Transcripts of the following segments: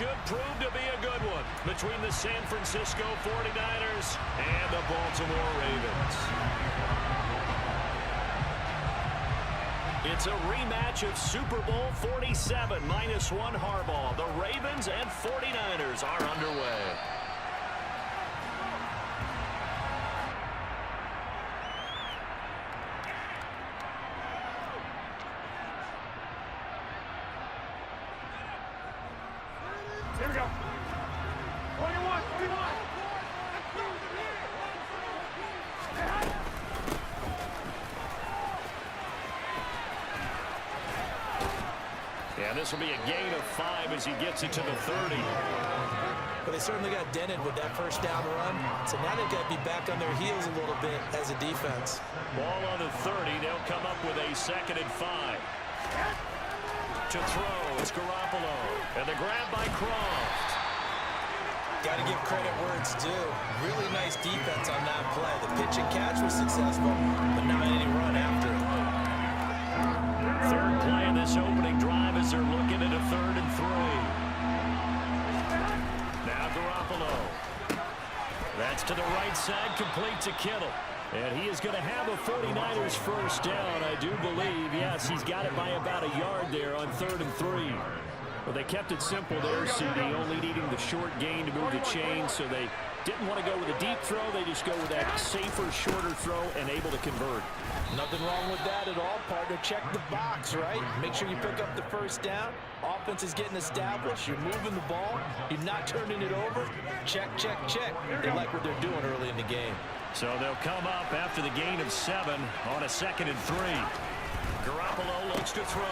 should prove to be a good one between the San Francisco 49ers and the Baltimore Ravens. It's a rematch of Super Bowl 47 -1 Harbaugh. The Ravens and 49ers are underway. Here we go. 21, 21. Yeah, this will be a gain of 5 as he gets it to the 30. But they certainly got dented with that first down run. So now they've got to be back on their heels a little bit as a defense. Ball on the 30. They'll come up with a 2nd and 5. To throw, it's Garoppolo. And the grab by Croft. Got to give credit where it's due. Really nice defense on that play. The pitch and catch was successful, but not any run after it. Third play in this opening drive as they're looking at a 3rd and 3. Now Garoppolo. That's to the right side, complete to Kittle. And he is going to have a 49ers first down, I do believe. Yes, he's got it by about a yard there on 3rd and 3. Well, they kept it simple there, CD, only needing the short gain to move the chains, so they didn't want to go with a deep throw. They just go with that safer, shorter throw and able to convert. Nothing wrong with that at all, partner. Check the box, right? Make sure you pick up the first down. Offense is getting established. You're moving the ball. You're not turning it over. Check, check, check. They like what they're doing early in the game. So they'll come up after the gain of 7 on a 2nd and 3. Garoppolo looks to throw.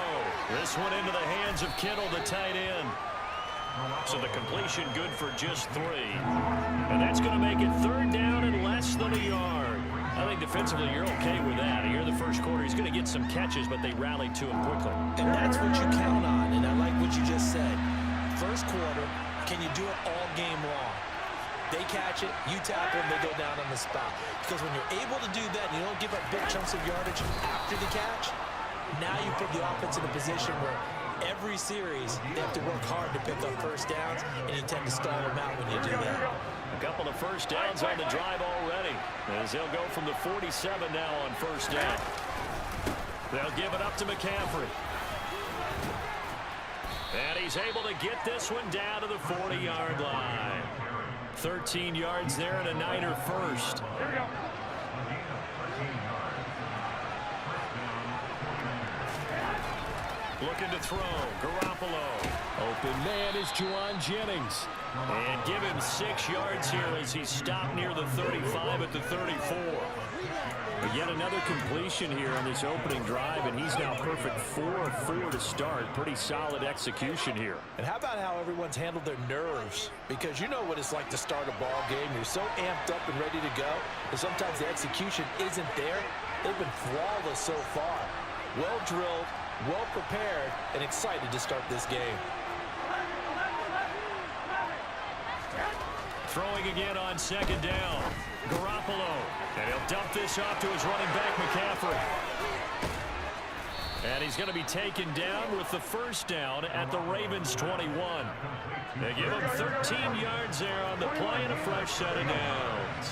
This one into the hands of Kittle, the tight end. So the completion good for just 3. And that's going to make it 3rd down and less than a yard. I think defensively you're okay with that. Here in the first quarter, he's going to get some catches, but they rallied to him quickly. And that's what you count on, and I like what you just said. First quarter, can you do it all game long? They catch it, you tackle them, they go down on the spot. Because when you're able to do that and you don't give up big chunks of yardage after the catch, now you put the offense in a position where every series they have to work hard to pick up first downs, and you tend to stall them out when you do that. A couple of first downs on the drive already, as they'll go from the 47 now on first down. They'll give it up to McCaffrey. And he's able to get this one down to the 40-yard line. 13 yards there and a Niner first. Here we go. Looking to throw. Garoppolo. Open man is Juwan Jennings. And give him 6 yards here as he's stopped near the 35 at the 34. But yet another completion here on this opening drive, and he's now perfect 4 of 4 to start. Pretty solid execution here. And how about how everyone's handled their nerves? Because you know what it's like to start a ball game. You're so amped up and ready to go, and sometimes the execution isn't there. They've been flawless so far. Well drilled, well prepared, and excited to start this game. Throwing again on 2nd down. Garoppolo. And he'll dump this off to his running back, McCaffrey. And he's going to be taken down with the first down at the Ravens 21. They give him 13 yards there on the play and a fresh set of downs.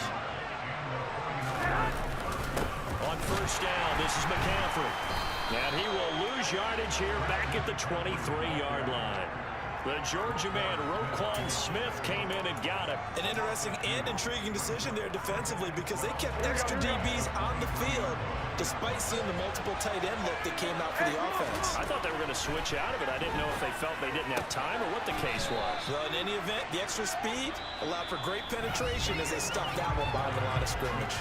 On first down, this is McCaffrey. And he will lose yardage here back at the 23-yard line. The Georgia man, Roquan Smith, came in and got it. An interesting and intriguing decision there defensively, because they kept extra DBs on the field despite seeing the multiple tight end look that came out for the offense. I thought they were going to switch out of it. I didn't know if they felt they didn't have time or what the case was. Well, in any event, the extra speed allowed for great penetration as they stuffed that one behind the line of scrimmage.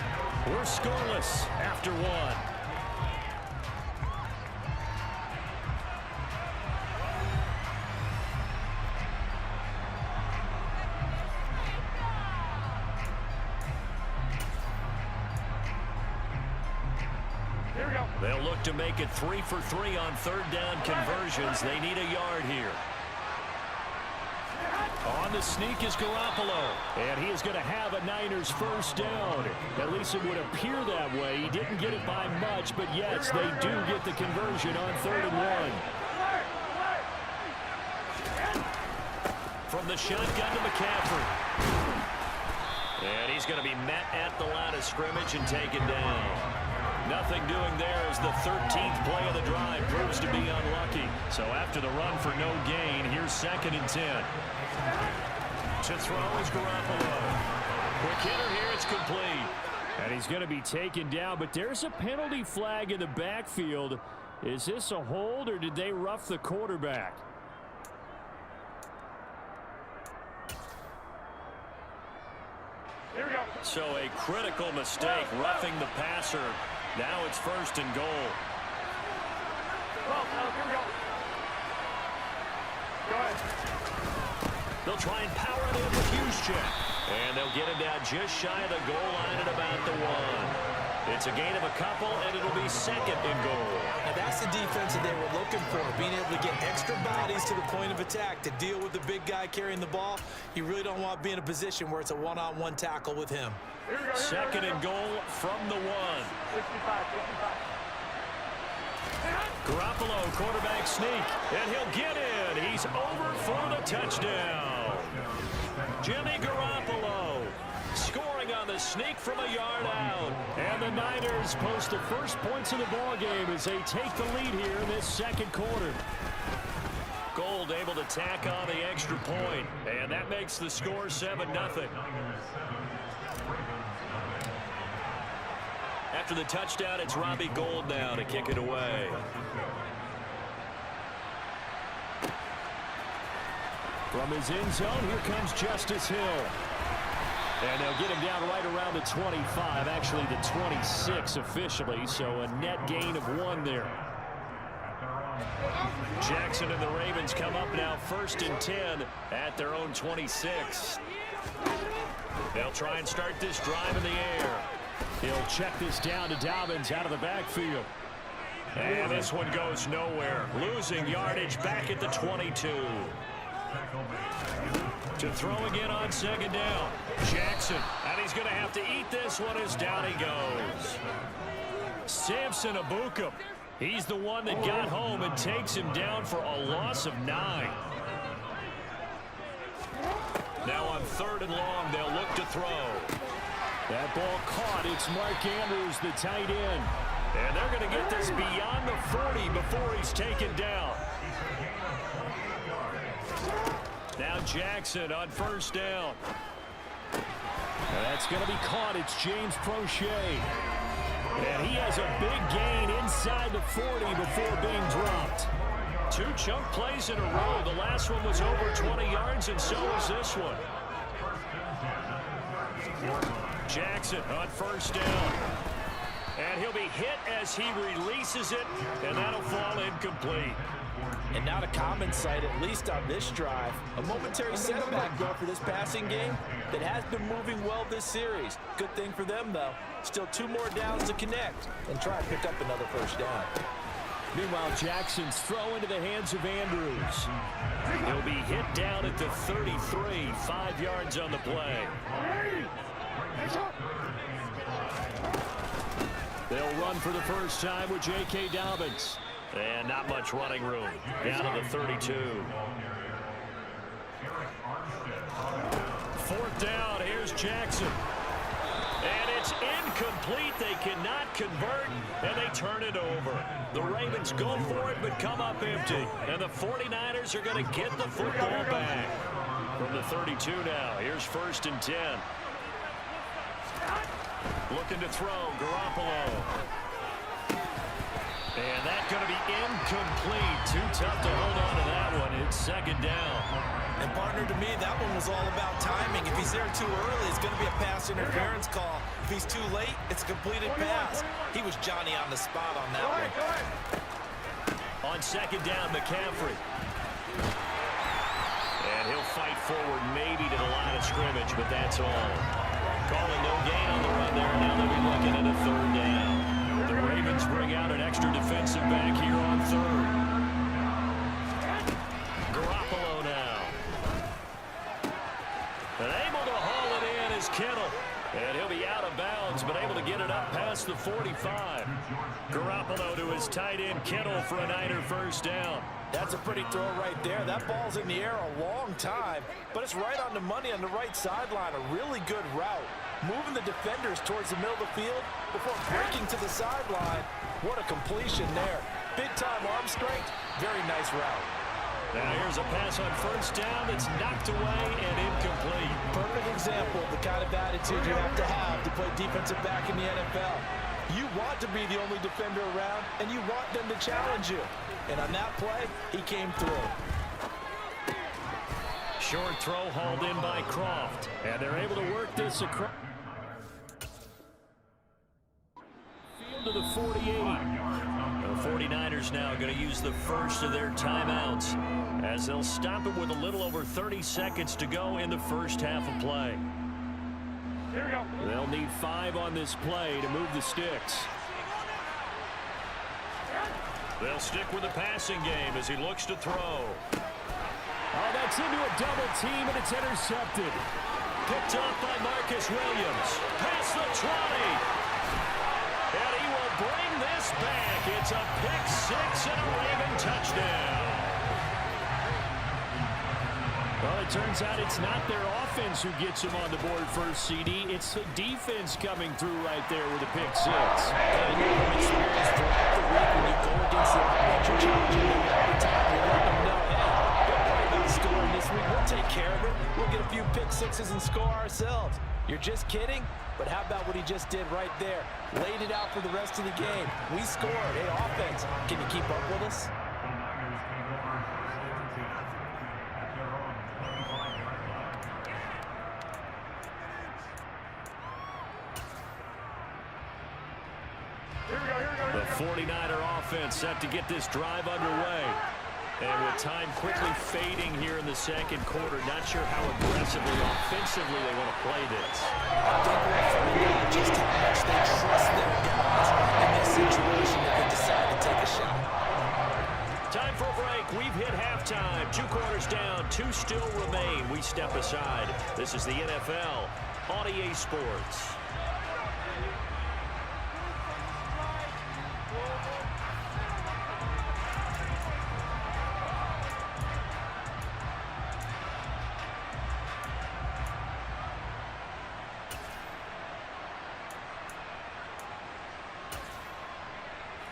We're scoreless after 1. They'll look to make it 3 for 3 on 3rd down conversions. They need a yard here. On the sneak is Garoppolo. And he is going to have a Niners first down. At least it would appear that way. He didn't get it by much, but yes, they do get the conversion on 3rd and 1. from the shotgun to McCaffrey. And he's going to be met at the line of scrimmage and taken down. Nothing doing there as the 13th play of the drive proves to be unlucky. So after the run for no gain, here's 2nd and 10. To throw is Garoppolo. Quick hitter here, it's complete. And he's going to be taken down, but there's a penalty flag in the backfield. Is this a hold, or did they rough the quarterback? Here we go. So a critical mistake, roughing the passer. Now it's 1st and goal. Well, here we go. Go ahead. They'll try and power it in with Juszczyk. And they'll get him down just shy of the goal line at about the 1. It's a gain of a couple, and it'll be 2nd and goal. Now that's the defense that they were looking for, being able to get extra bodies to the point of attack to deal with the big guy carrying the ball. You really don't want to be in a position where it's a one-on-one tackle with him. Here we go. 2nd and goal from the 1. 65. Garoppolo, quarterback sneak, and he'll get in. He's over for the touchdown. Jimmy Garoppolo scoring on the sneak from a yard out. And the Niners post the first points of the ball game as they take the lead here in this 2nd quarter. Gold able to tack on the extra point, and that makes the score 7-0. After the touchdown, it's Robbie Gould now to kick it away. From his end zone, here comes Justice Hill. And they'll get him down right around the 25, actually the 26 officially, so a net gain of 1 there. Jackson and the Ravens come up now 1st and 10 at their own 26. They'll try and start this drive in the air. He'll check this down to Dobbins out of the backfield. And this one goes nowhere. Losing yardage back at the 22. To throw again on 2nd down. Jackson, and he's going to have to eat this one as down he goes. Samson Abukum. He's the one that got home and takes him down for a loss of 9. Now on 3rd and long, they'll look to throw. That ball caught. It's Mark Andrews, the tight end. And they're going to get this beyond the 40 before he's taken down. Now Jackson on 1st down. That's going to be caught. It's James Prochet. And he has a big gain inside the 40 before being dropped. 2 chunk plays in a row. The last one was over 20 yards, and so is this one. Jackson on 1st down. And he'll be hit as he releases it, and that'll fall incomplete. And not a common sight, at least on this drive. A momentary setback, though, for this passing game that has been moving well this series. Good thing for them, though. Still 2 more downs to connect and try and pick up another 1st down. Meanwhile, Jackson's throw into the hands of Andrews. He'll be hit down at the 33, 5 yards on the play. They'll run for the first time with J.K. Dobbins. And not much running room. Down to the 32. 4th down. Here's Jackson. And it's incomplete. They cannot convert, and they turn it over. The Ravens go for it, but come up empty. And the 49ers are going to get the football back. From the 32 now. Here's 1st and 10. Looking to throw. Garoppolo. And that's going to be incomplete. Too tough to hold on to that one. It's 2nd down. And, partner, to me, that one was all about timing. If he's there too early, it's going to be a pass interference call. If he's too late, it's a completed pass. He was Johnny on the spot on that one. On 2nd down, McCaffrey. And he'll fight forward maybe to the line of scrimmage, but that's all. Calling no gain on the run there. Now they'll be looking at a 3rd down. The Ravens bring out an extra defensive back here on 3rd. Garoppolo now. And able to haul it in is Kittle. And he'll be out of bounds, but able to get it up past the 45. Garoppolo to his tight end Kittle for a Niner 1st down. That's a pretty throw right there. That ball's in the air a long time, but it's right on the money on the right sideline. A really good route. Moving the defenders towards the middle of the field before breaking to the sideline. What a completion there. Big-time arm strength. Very nice route. Now here's a pass on first down that's knocked away and incomplete. Perfect example of the kind of attitude you have to play defensive back in the NFL. You want to be the only defender around, and you want them to challenge you. And on that play, he came through. Short throw hauled in by Croft. And they're able to work this across. Field to the 48. The 49ers now going to use the first of their timeouts as they'll stop it with a little over 30 seconds to go in the first half of play. Here we go. They'll need 5 on this play to move the sticks. They'll stick with the passing game as he looks to throw. Oh, that's into a double team, and it's intercepted. Picked up by Marcus Williams. Past the 20. And he will bring this back. It's a pick 6 and a Raven touchdown. Well, it turns out it's not their offense who gets him on the board first, CD. It's the defense coming through right there with a pick 6. And you have experience throughout the week when you go against the offense, you're challenging them every time. You're letting them know, hey, don't worry about scoring this week. We'll take care of it. We'll get a few pick 6s and score ourselves. You're just kidding? But how about what he just did right there? Laid it out for the rest of the game. We scored. Hey, offense, can you keep up with us? The 49er offense set to get this drive underway. And with time quickly fading here in the second quarter, not sure how aggressively, offensively they want to play this. I think we're finding out just how much they trust their guys in this situation that they decide to take a shot. Time for a break. We've hit halftime. 2 quarters down, 2 still remain. We step aside. This is the NFL on EA Sports.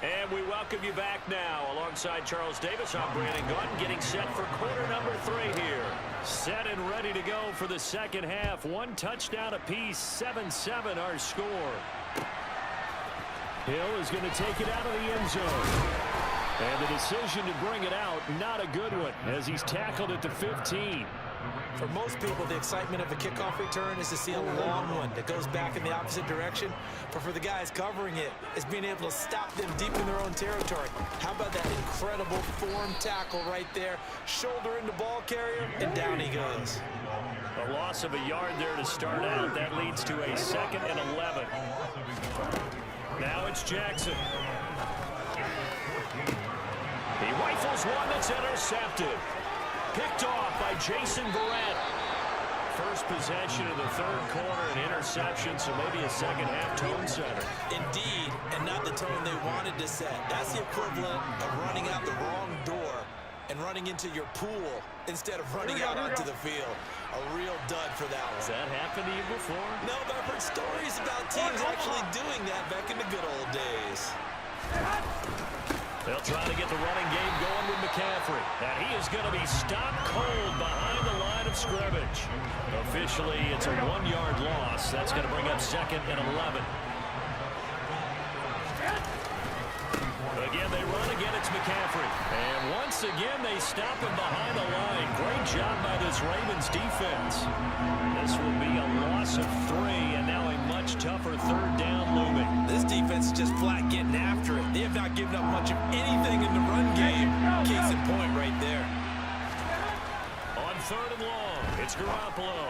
And we welcome you back now. Alongside Charles Davis, I'm Brandon Gaunt, getting set for quarter number 3 here. Set and ready to go for the second half. 1 touchdown apiece, 7-7 our score. Hill is going to take it out of the end zone. And the decision to bring it out, not a good one, as he's tackled at the 15. For most people, the excitement of a kickoff return is to see a long one that goes back in the opposite direction. But for the guys covering it, it's being able to stop them deep in their own territory. How about that incredible form tackle right there? Shoulder in the ball carrier, and down he goes. A loss of a yard there to start out. That leads to a 2nd and 11. Now it's Jackson. He rifles one that's intercepted. Picked off by Jason Verrett. First possession of the 3rd quarter, an interception, so maybe a second half tone setter. Indeed, and not the tone they wanted to set. That's the equivalent of running out the wrong door and running into your pool instead of running out onto the field. A real dud for that one. Has that happened to you before? No, but I've heard stories about teams actually doing that back in the good old days. They'll try to get the running game going with McCaffrey. And he is going to be stopped cold behind the line of scrimmage. Officially, it's a 1-yard loss. That's going to bring up 2nd and 11. Again, they run. Again, it's McCaffrey. And once again, they stop him behind the line. Great job by this Ravens defense. This will be a loss of 3, and now a much tougher 3rd down looming. This defense is just flat getting after it. They have not given up much of anything in the run game. Case in point right there. On 3rd and long, it's Garoppolo.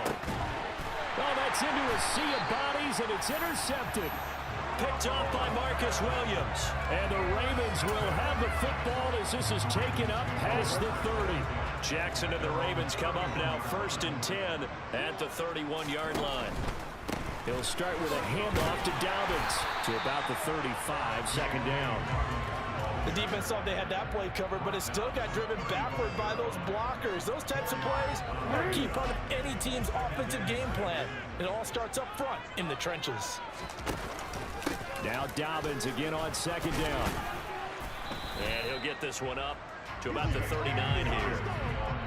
Oh, that's into a sea of bodies, and it's intercepted. Picked off by Marcus Williams. And the Ravens will have the football as this is taken up past the 30. Jackson and the Ravens come up now 1st and 10 at the 31-yard line. He'll start with a handoff to Dobbins to about the 35, 2nd down. The defense thought they had that play covered, but it still got driven backward by those blockers. Those types of plays are a key part of any team's offensive game plan. It all starts up front in the trenches. Now Dobbins again on second down. And he'll get this one up to about the 39 here.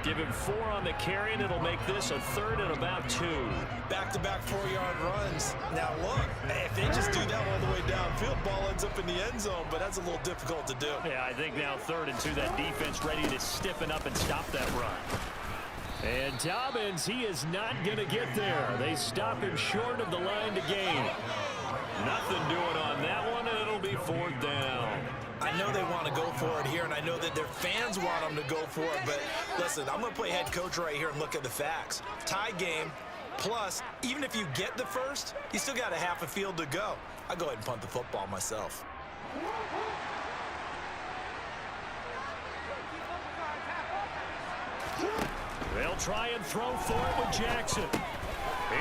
Give him 4 on the carry, and it'll make this a 3rd and about 2. Back-to-back 4-yard runs. Now look, if they just do that all the way downfield, ball ends up in the end zone, but that's a little difficult to do. Yeah, I think now 3rd and 2, that defense ready to stiffen up and stop that run. And Dobbins, he is not going to get there. They stop him short of the line to gain. Nothing doing on that one, and it'll be 4th down. I know they want to go for it here, and I know that their fans want them to go for it, but listen, I'm going to play head coach right here and look at the facts. Tie game, plus, even if you get the first, you still got a half a field to go. I'll go ahead and punt the football myself. They'll try and throw for it with Jackson.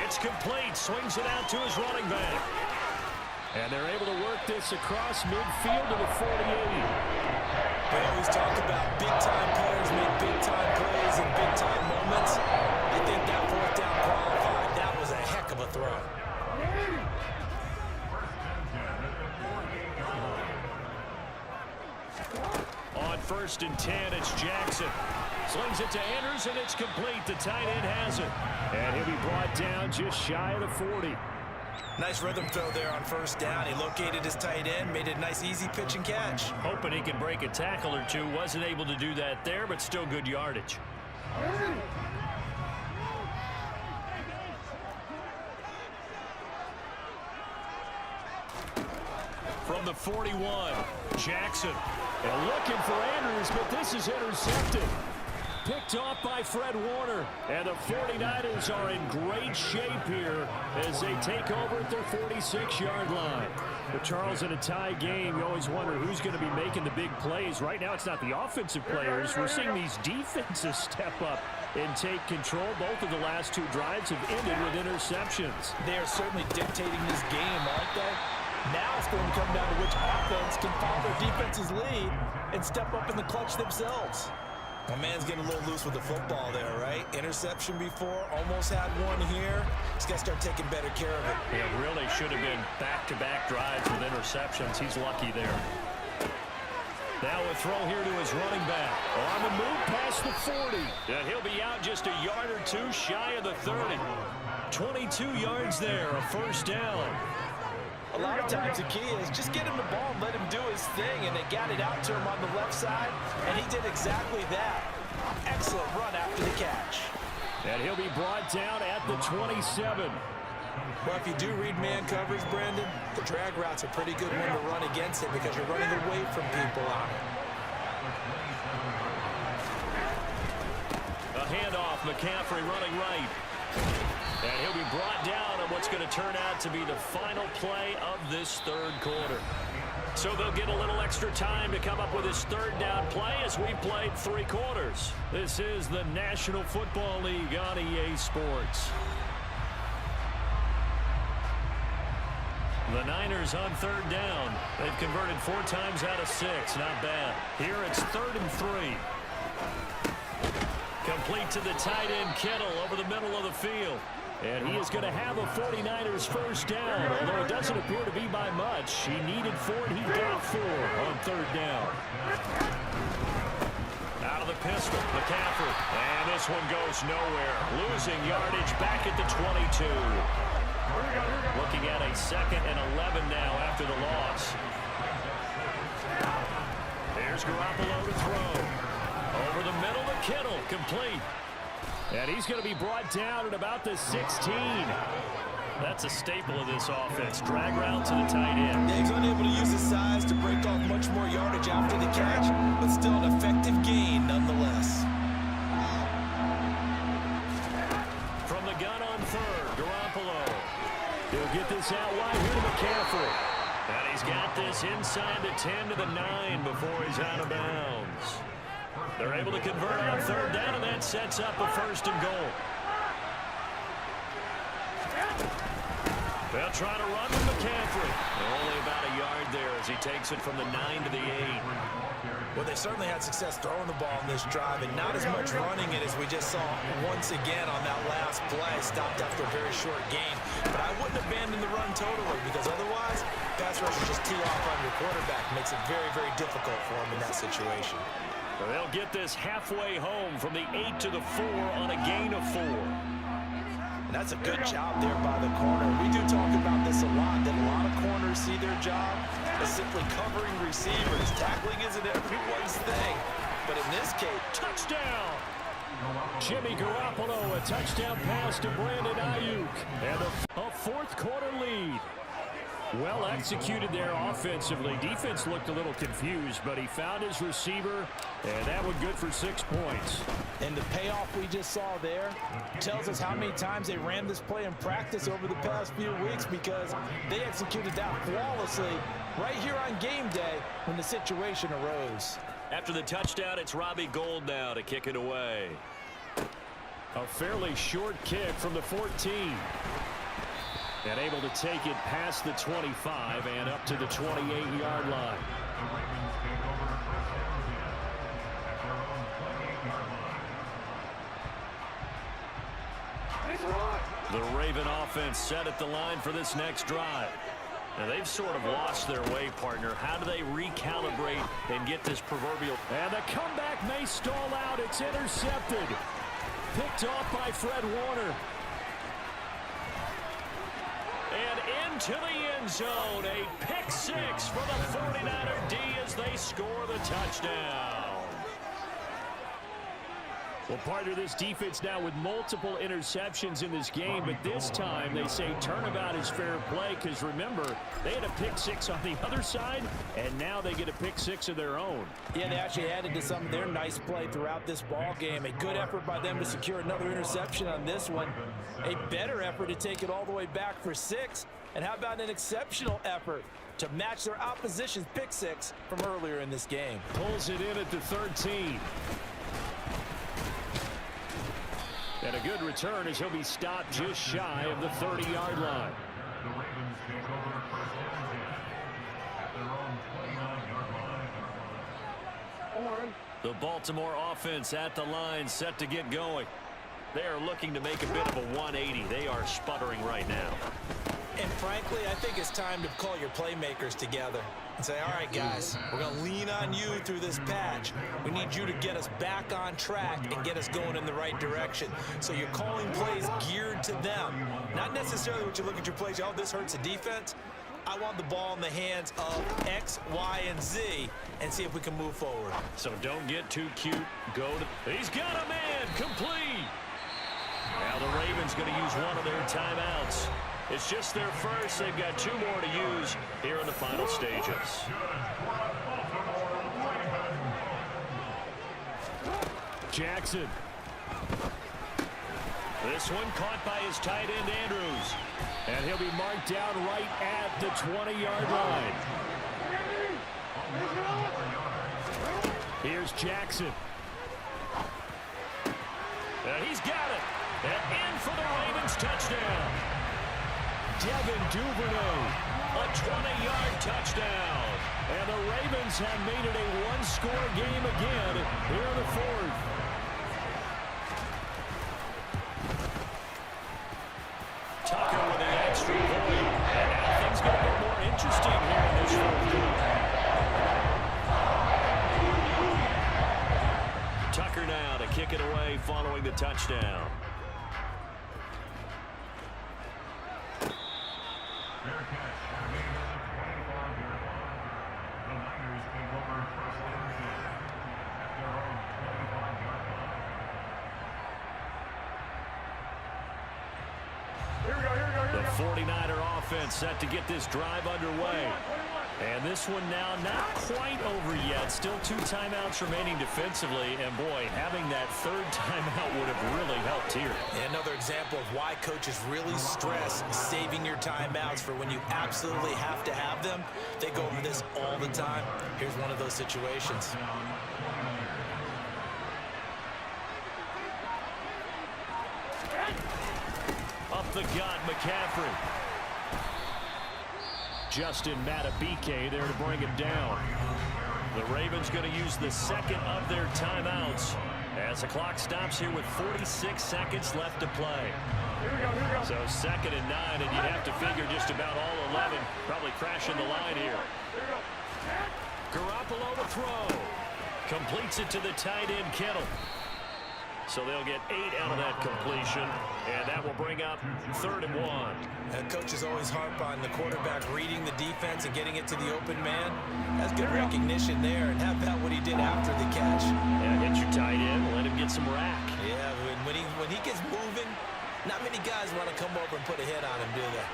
It's complete. Swings it out to his running back. And they're able to work this across midfield to the 48. We always talk about big-time players make big-time plays in big-time moments. I think that 4th down qualified. That was a heck of a throw. On 1st and 10, it's Jackson. Slings it to Andrews, and it's complete. The tight end has it. And he'll be brought down just shy of the 40. Nice rhythm throw there on 1st down. He located his tight end, made it a nice, easy pitch and catch. Hoping he can break a tackle or two. Wasn't able to do that there, but still good yardage. From the 41, Jackson. And looking for Andrews, but this is intercepted. Picked off by Fred Warner. And the 49ers are in great shape here as they take over at their 46-yard line. But Charles, in a tie game, you always wonder who's going to be making the big plays. Right now, it's not the offensive players. We're seeing these defenses step up and take control. Both of the last 2 drives have ended with interceptions. They are certainly dictating this game, aren't they? Now it's going to come down to which offense can follow their defense's lead and step up in the clutch themselves. My man's getting a little loose with the football there, right? Interception before, almost had one here. He's got to start taking better care of it. It really should have been back-to-back drives with interceptions. He's lucky there. Now a throw here to his running back. On the move past the 40. And he'll be out just a yard or 2 shy of the 30. 22 yards there, a 1st down. A lot of times the key is just get him the ball and let him do his thing, and they got it out to him on the left side, and he did exactly that. Excellent run after the catch. And he'll be brought down at the 27. Well, if you do read man coverage, Brandon, the drag route's a pretty good one to run against it because you're running away from people on it. A handoff, McCaffrey running right. And he'll be brought down on what's going to turn out to be the final play of this 3rd quarter. So they'll get a little extra time to come up with this 3rd down play as we played 3 quarters. This is the National Football League on EA Sports. The Niners on 3rd down. They've converted 4 times out of 6. Not bad. Here it's 3rd and 3. Complete to the tight end, Kittle, over the middle of the field. And he is going to have a 49ers 1st down, although it doesn't appear to be by much. He needed 4, and he got 4 on 3rd down. Out of the pistol, McCaffrey. And this one goes nowhere. Losing yardage back at the 22. Looking at a 2nd and 11 now after the loss. There's Garoppolo to throw. Over the middle to Kittle, complete. And he's going to be brought down at about the 16. That's a staple of this offense. Drag route to the tight end. Yeah, he's unable to use his size to break off much more yardage after the catch, but still an effective gain nonetheless. From the gun on 3rd, Garoppolo. He'll get this out wide here to McCaffrey. And he's got this inside the 10 to the 9 before he's out of bounds. They're able to convert on 3rd down, and that sets up a 1st and goal. They'll try to run with McCaffrey. Only about a yard there as he takes it from the 9 to the 8. Well, they certainly had success throwing the ball in this drive, and not as much running it as we just saw once again on that last play. Stopped after a very short gain. But I wouldn't abandon the run totally, because otherwise, pass rush will just tee off on your quarterback. Makes it very, very difficult for him in that situation. Well, they'll get this halfway home from the 8 to the 4 on a gain of 4. And that's a good job there by the corner. We do talk about this a lot, that a lot of corners see their job as simply covering receivers. Tackling isn't everyone's thing. But in this case, touchdown! Jimmy Garoppolo, a touchdown pass to Brandon Ayuk. And a fourth quarter lead. Well executed there offensively. Defense looked a little confused, but he found his receiver, and that one good for 6 points. And the payoff we just saw there tells us how many times they ran this play in practice over the past few weeks, because they executed that flawlessly right here on game day when the situation arose. After the touchdown, it's Robbie Gould now to kick it away. A fairly short kick from the 14. And able to take it past the 25 and up to the 28-yard line. The Raven offense set at the line for this next drive. Now they've sort of lost their way, partner. How do they recalibrate and get this proverbial? And the comeback may stall out. It's intercepted. Picked off by Fred Warner. And into the end zone, a pick 6 for the 49er D as they score the touchdown. Well, partner, this defense now with multiple interceptions in this game, but this time they say turnabout is fair play, because remember, they had a pick 6 on the other side, and now they get a pick 6 of their own. Yeah, they actually added to some of their nice play throughout this ball game. A good effort by them to secure another interception on this one. A better effort to take it all the way back for 6. And how about an exceptional effort to match their opposition's pick 6 from earlier in this game? Pulls it in at the 13. And a good return as he'll be stopped just shy of the 30-yard line. The Baltimore offense at the line, set to get going. They are looking to make a bit of a 180. They are sputtering right now. And frankly, I think it's time to call your playmakers together and say, all right, guys, we're going to lean on you through this patch. We need you to get us back on track and get us going in the right direction. So you're calling plays geared to them. Not necessarily what you look at your plays, oh, this hurts the defense. I want the ball in the hands of X, Y, and Z and see if we can move forward. So don't get too cute. Go to... He's got a man complete. Now the Ravens going to use one of their timeouts. It's just their first. They've got 2 more to use here in the final stages. Jackson. This one caught by his tight end, Andrews. And he'll be marked down right at the 20-yard line. Here's Jackson. And he's got it. And in for the Ravens touchdown. Devin Duvernay, a 20-yard touchdown. And the Ravens have made it a 1-score game again here in the 4th. Tucker with the extra point. And now things get a bit more interesting here in this 4th quarter. Tucker now to kick it away following the touchdown. The 49er offense set to get this drive underway. And this one now not quite over yet. Still 2 timeouts remaining defensively. And boy, having that 3rd timeout would have really helped here. And another example of why coaches really stress saving your timeouts for when you absolutely have to have them. They go over this all the time. Here's one of those situations. Up the gut, McCaffrey. Justin Matabike there to bring him down. The Ravens going to use the second of their timeouts as the clock stops here with 46 seconds left to play. So 2nd and 9, and you'd have to figure just about all 11 probably crashing the line here. Garoppolo to throw. Completes it to the tight end, Kittle. So they'll get 8 out of that completion, and that will bring up 3rd and 1. Coaches always harp on the quarterback reading the defense and getting it to the open man. That's good recognition there, and how about what he did after the catch? Yeah, hit your tight end, let him get some rack. Yeah, when he gets moving, not many guys want to come over and put a hit on him, do they?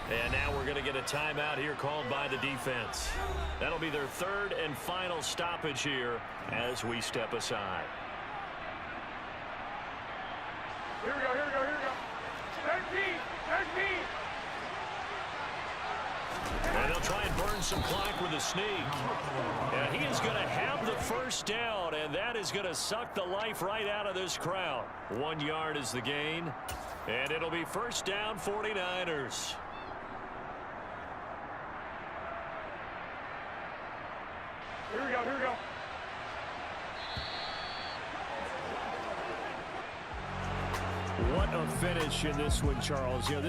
And now we're going to get a timeout here called by the defense. That'll be their 3rd and final stoppage here as we step aside. Here we go, here we go, here we go. 13. And they'll try and burn some clock with a sneak. And he is going to have the first down, and that is going to suck the life right out of this crowd. 1 yard is the gain, and it'll be first down 49ers. Here we go, here we go. What a finish in this one, Charles. You know,